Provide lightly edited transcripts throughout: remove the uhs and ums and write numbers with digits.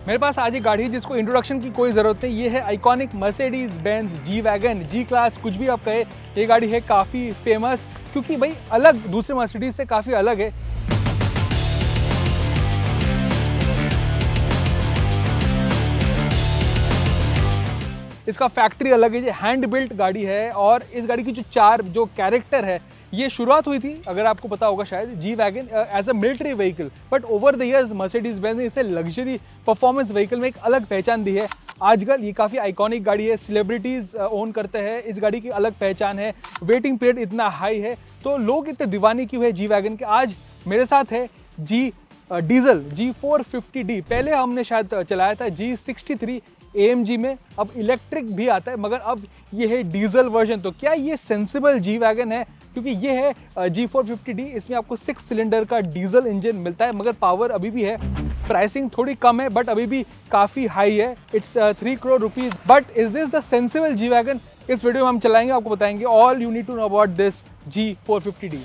मेरे पास आज एक गाड़ी है जिसको इंट्रोडक्शन की कोई ज़रूरत नहीं। ये है iconic Mercedes Benz G wagon, G class, कुछ भी आप कहे। ये गाड़ी है काफ़ी फेमस क्योंकि भाई अलग, दूसरे मर्सिडीज से काफ़ी अलग है। इसका फैक्ट्री अलग है, ये हैंड बिल्ट गाड़ी है। और इस गाड़ी की जो कैरेक्टर है, ये शुरुआत हुई थी, अगर आपको पता होगा शायद, G wagon as a military vehicle, but over the years Mercedes Benz ने इसे लग्जरी परफॉर्मेंस व्हीकल में एक अलग पहचान दी है। आजकल ये काफ़ी आइकॉनिक गाड़ी है, सेलिब्रिटीज़ ओन करते हैं। इस गाड़ी की अलग पहचान है, वेटिंग पीरियड इतना हाई है, तो लोग इतने दीवाने क्यों है जी वैगन के। आज मेरे साथ है जी डीजल G450D। पहले हमने शायद चलाया था G63 AMG में, अब इलेक्ट्रिक भी आता है, मगर अब ये है डीजल वर्जन। तो क्या ये सेंसिबल जी वैगन है? क्योंकि ये है G450D, इसमें आपको 6 सिलेंडर का डीजल इंजन मिलता है, मगर पावर अभी भी है। प्राइसिंग थोड़ी कम है बट अभी भी काफ़ी हाई है। It's 3 crore rupees. But is this the sensible G wagon? इस वीडियो में हम चलाएंगे, आपको बताएंगे all you need to know about this G450D।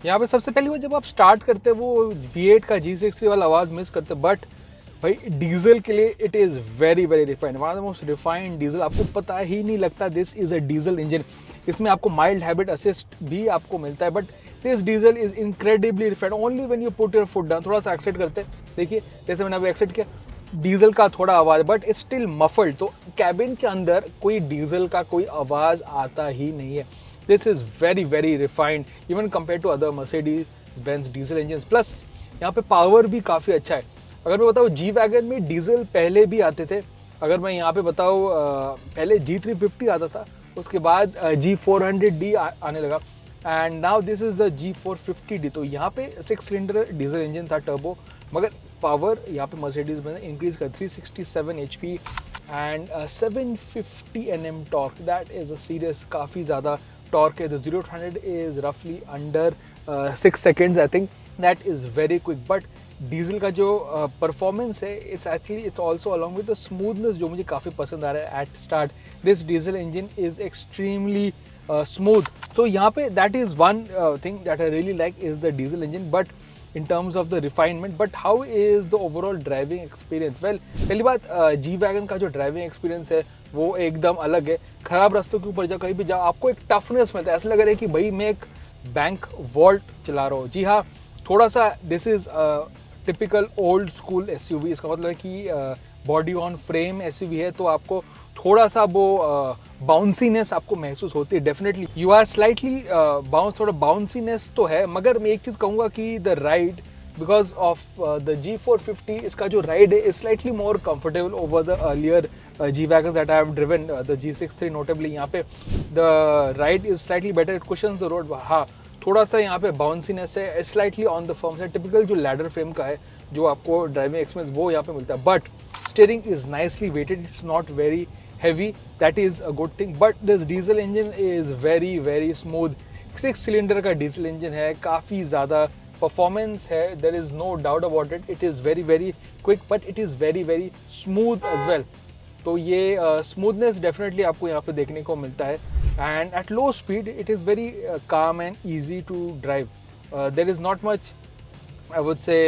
यहाँ पे सबसे पहली बार जब आप स्टार्ट करते हैं वो V8 का G60 वाला आवाज़ मिस करते, बट भाई डीजल के लिए it is very very refined, one of the most refined diesel. आपको पता ही नहीं लगता this is a diesel engine. इसमें आपको माइल्ड हैबिट असिस्ट भी आपको मिलता है, but this diesel is incredibly refined only when you put your foot down. थोड़ा सा एक्सेट करते हैं, देखिए जैसे मैंने अभी एक्सेट किया, डीजल का थोड़ा आवाज़, बट इट्स स्टिल मफल्ड। तो कैबिन के अंदर कोई डीजल का कोई आवाज़ आता ही नहीं है। This is very very refined even compared to other Mercedes-Benz diesel engines. Plus यहाँ पे पावर भी काफ़ी अच्छा है। अगर मैं बताऊँ जी वैगन में डीजल पहले भी आते थे। अगर मैं यहाँ पे बताऊँ पहले G350 आता था, उसके बाद G400D आने लगा, and now this is the G450D। तो यहाँ पे 6 सिलेंडर डीजल इंजन था टर्बो, मगर पावर यहाँ पे मर्सिडीज में इंक्रीज कर 367 HP and 750 Nm torque. That is a serious, काफ़ी ज़्यादा टॉर्क है। द 0 to 100 इज़ रफली under 6 seconds। I think that is very quick. But diesel का जो परफॉर्मेंस है, it's also along with the smoothness, जो मुझे काफ़ी पसंद आ रहा है। At start this diesel engine is extremely smooth. तो यहाँ पे that is one thing that I really like is the diesel engine. But in terms of the refinement, but how is the overall driving experience? Well, पहली बात G wagon का जो driving experience है वो एकदम अलग है। खराब रास्तों के ऊपर जब कहीं भी जाओ आपको एक टफनेस मिलता है, ऐसा लग रहा है कि भाई मैं एक बैंक वॉल्ट चला रहा हूँ। जी हाँ, थोड़ा सा this is typical old school SUV। इसका मतलब है कि बॉडी ऑन फ्रेम SUV है, तो आपको थोड़ा सा वो बाउंसीनेस आपको महसूस होती है। Definitely you are slightly bounce, थोड़ा बाउंसीनेस तो है, मगर मैं एक चीज़ कहूँगा कि the ride because of the G450, इसका जो राइड है is slightly more comfortable over the earlier G wagon that I have driven, the G63 notably. यहाँ पे the ride is slightly better, it cushions the road. हाँ, थोड़ा सा यहाँ पे बाउंसीनेस है, स्लाइटली ऑन द फर्म है, टिपिकल जो लैडर फ्रेम का है जो आपको ड्राइविंग एक्सपीरियंस वो यहाँ पे मिलता है। But steering is nicely weighted, it's not very heavy, that is a good thing. But this diesel engine is very very smooth। 6 cylinder का डीजल इंजन है, काफ़ी ज़्यादा परफॉर्मेंस है, there is no doubt about it। it is very very quick but it is very very smooth as well। तो ये smoothness definitely आपको यहाँ पे देखने को मिलता है। And at low speed it is very calm and easy to drive। there is not much I would say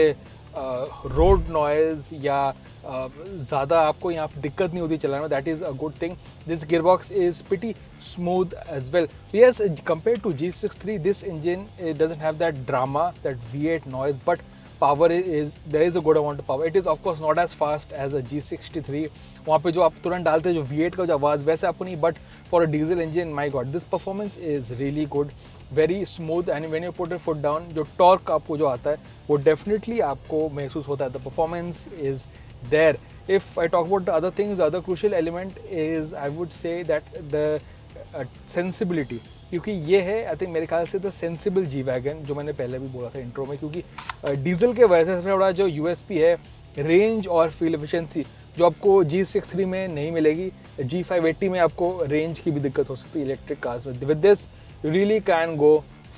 road noise या ज़्यादा आपको यहाँ पे दिक्कत नहीं होती चलाने में। That is a good thing. This gearbox is pretty smooth as well. Yes, compare to G63 this engine doesn't have that drama, that V8 noise, but power is there is a good amount of power. It is of course not as fast as a G63। वहाँ पे जो आप तुरंत डालते हैं जो V8 का जो आवाज़ वैसे आपको नहीं, but for a diesel engine my God this performance is really good, very smooth. And when you put your foot down, जो टॉर्क आपको जो आता है वो डेफिनेटली आपको महसूस होता है। The performance is there. If I talk about the other things, other crucial element is I would say that the sensibility, क्योंकि ये है आई थिंक मेरे ख्याल से द सेंसिबल जी वैगन, जो मैंने पहले भी बोला था इंट्रो में। क्योंकि डीजल के वजह से थोड़ा जो USP है, रेंज और फ्यूल एफिशिएंसी, जो आपको G63 में नहीं मिलेगी। G580 में आपको रेंज की भी दिक्कत हो सकती है इलेक्ट्रिक कार्स में। With this you really can go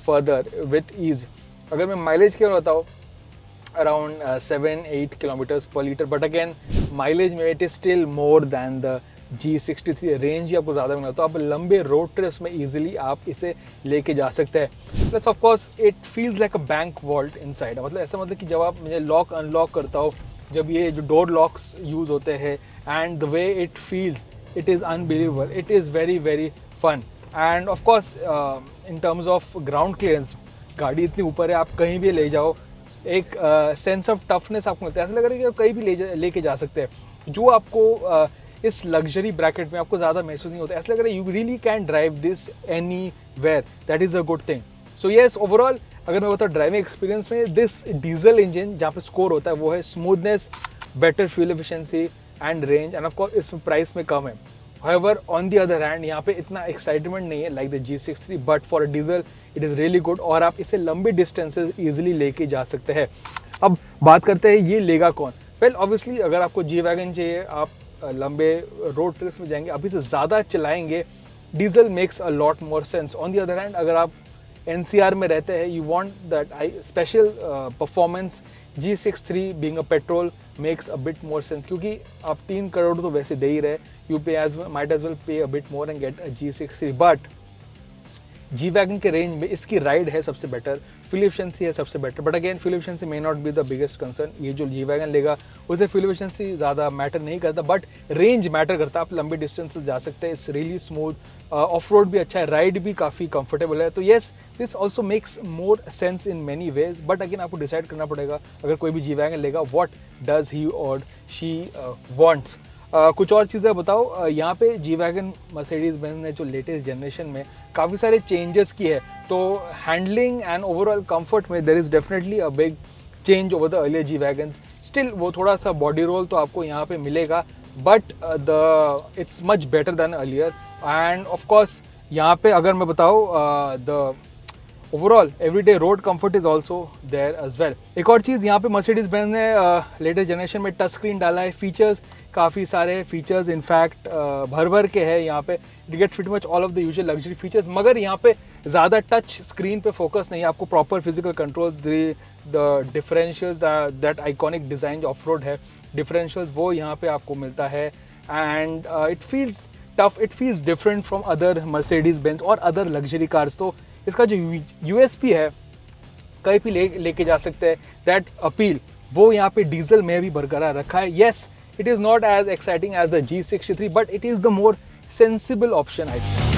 further with ease। अगर मैं माइलेज की बताऊँ, around 7-8 kilometres per litre, but again mileage में it is still more than the G63 range ही आपको ज़्यादा मिला, तो आप लंबे रोड ट्रिप्स में इजीली आप इसे लेके जा सकते हैं। Plus of course it feels like a bank vault inside, मतलब ऐसा मतलब कि जब आप मुझे लॉक अनलॉक करता हो, जब ये जो डोर लॉक्स यूज़ होते हैं, and the way it feels, it is unbelievable, it is very very fun. And of course in terms of ground clearance, गाड़ी इतनी ऊपर है, आप कहीं भी ले जाओ, एक सेंस ऑफ टफनेस आपको मिलता है, ऐसा लग रहा है कि आप कहीं भी लेके जा सकते हैं, जो आपको इस लग्जरी ब्रैकेट में आपको ज़्यादा महसूस नहीं होता। ऐसा लग रहा है you really can drive this anywhere, that is a good thing. So yes, overall अगर मैं बताऊँ ड्राइविंग एक्सपीरियंस में, दिस डीजल इंजन जहाँ पे स्कोर होता है वो है smoothness, better fuel efficiency and range, and of course इसमें प्राइस में कम है। However, on the other hand, यहाँ पे इतना एक्साइटमेंट नहीं है like the G63, but for a diesel it is really good, और आप इसे लंबी डिस्टेंसेज ईजिली लेके जा सकते हैं। अब बात करते हैं ये लेगा कौन। वेल ऑब्वियसली अगर आपको जी वैगन चाहिए, आप लंबे रोड ट्रिप्स में जाएंगे, अभी से ज़्यादा चलाएंगे, diesel makes a lot more sense. On the other hand अगर आप NCR में रहते हैं, you want that special performance, G63 being a petrol makes a bit more sense, क्योंकि आप 3 करोड़ तो वैसे दे ही रहे, यू पे माइट एज वेल पे a bit more and get a G63। But G wagon के रेंज में इसकी राइड है सबसे बेटर, फ्यूल एफिशिएंसी है सबसे better, but again fuel efficiency may not be the biggest concern. ये जो जी वैगन लेगा उसे फ्यूल एफिशिएंसी ज़्यादा मैटर नहीं करता, बट रेंज मैटर करता है। आप लंबे डिस्टेंस जा सकते हैं, it's really smooth, of road भी अच्छा है, राइड भी काफ़ी कंफर्टेबल है। तो yes, this also makes more sense in many ways, but again आपको डिसाइड करना पड़ेगा अगर कोई भी जी वैगन लेगा, व्हाट डज ही और शी वांट्स। कुछ और चीज़ें बताओ, यहाँ पे जी वैगन मर्सिडीज बेंज ने जो लेटेस्ट जनरेशन में काफ़ी सारे चेंजेस किए हैं, तो हैंडलिंग एंड ओवरऑल कंफर्ट में there is definitely a big change over the earlier G wagon. Still वो थोड़ा सा बॉडी रोल तो आपको यहाँ पे मिलेगा, but it's much better than earlier. And of course यहाँ पे अगर मैं बताऊँ, the overall everyday road comfort is also there as well. एक और चीज़ यहाँ पे मर्सिडीज बेंज ने लेटेस्ट जनरेशन में टच स्क्रीन डाला है, फीचर्स काफ़ी सारे फीचर्स इनफैक्ट भर भर के है यहाँ पे, it get fit much all of the usual luxury features, मगर यहाँ पे ज़्यादा टच स्क्रीन पे फोकस नहीं है, आपको proper physical control, the differentials, that iconic design जो ऑफ रोड है डिफरेंशियल्स, वो यहाँ पे आपको मिलता है। And it feels tough, it feels different from other Mercedes Benz और अदर लग्जरी कार्स। तो इसका जो USP है, कहीं भी लेके जा सकते हैं, दैट अपील वो यहाँ पे डीजल में भी बरकरार रखा है। Yes, it is not as exciting as the G63, but it is the more sensible option, I think.